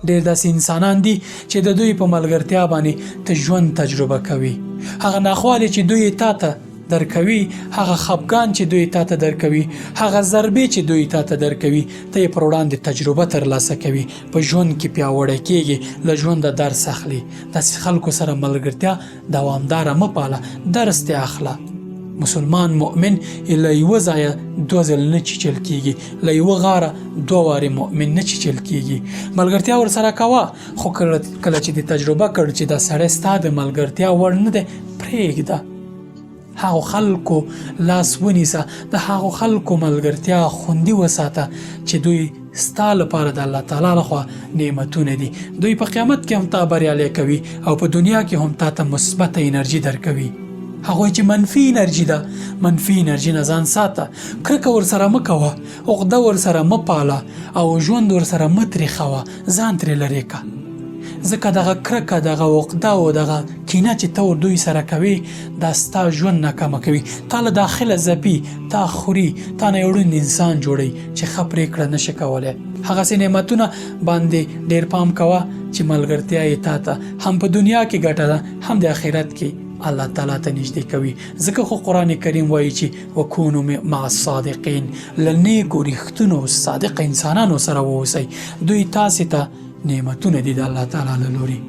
ډېر داسې انسانان دي چې د دوی په ملګرتیا باندې ته ژوند تجربه کوي. هغه ناخوالې چې دوی تا ته درکوي، هغه خفګان چې دوی تا ته درکوي، هغه ضربې چې دوی تا ته درکوي، ته یې پر وړاندې تجربه ترلاسه کوي، په ژوند کې پیاوړی کېږي، له ژونده درس اخلي. داسې خلکو سره ملګرتیا دوامداره مه پاله، درس دې اخله. مسلمان مؤمن له یوه ځایه دوه ځل نه چیچل کېږي، له یوه غاره دوه وارې مؤمن نه چیچل کېږي. ملګرتیا ورسره کوه، خو کله چې دې تجربه کړ چې دا سړی ستا د ملګرتیا وړ نه دی، پرېږده. هغو خلکو لاس ونیسه، د هغو خلکو ملګرتیا خوندي وساته چې دوی ستا لپاره د الله تعالی لخوا نعمتونه دي. دوی په قیامت کې هم تا بریالی کوي او په دنیا کې هم تا ته مثبته انرژي درکوي. هغوی چې منفي انرژي ده، منفي انرژي نه ځان ساته، کرکه ورسره مه کوه، عقده ورسره مه پاله او ژوند ورسره مه تریخوه، ځان ترې لرې که. ځکه دغه کرکه، دغه عقده او دغه کینه چې ته دوی سره کوي، دا ستا ژوند ناکامه کوي، تا له داخله ځپي، تا خوري، تا نه یو ړوند انسان جوړوي چې ښه پرېکړه نشي کولی. هغسې نعمتونه باندې ډېر پام کوه چې ملګرتیا یې تا ته هم په دنیا کې ګټه ده، هم د آخرت کې الله تعالی ته نږدې کوي. ځکه خو قرآن کریم وایي چې وکونو مع الصادقین، له نیکو رښتونو صادق انسانانو سره واوسئ، دوی تاسې ته نعمتونه دي د الله تعالی له لوري.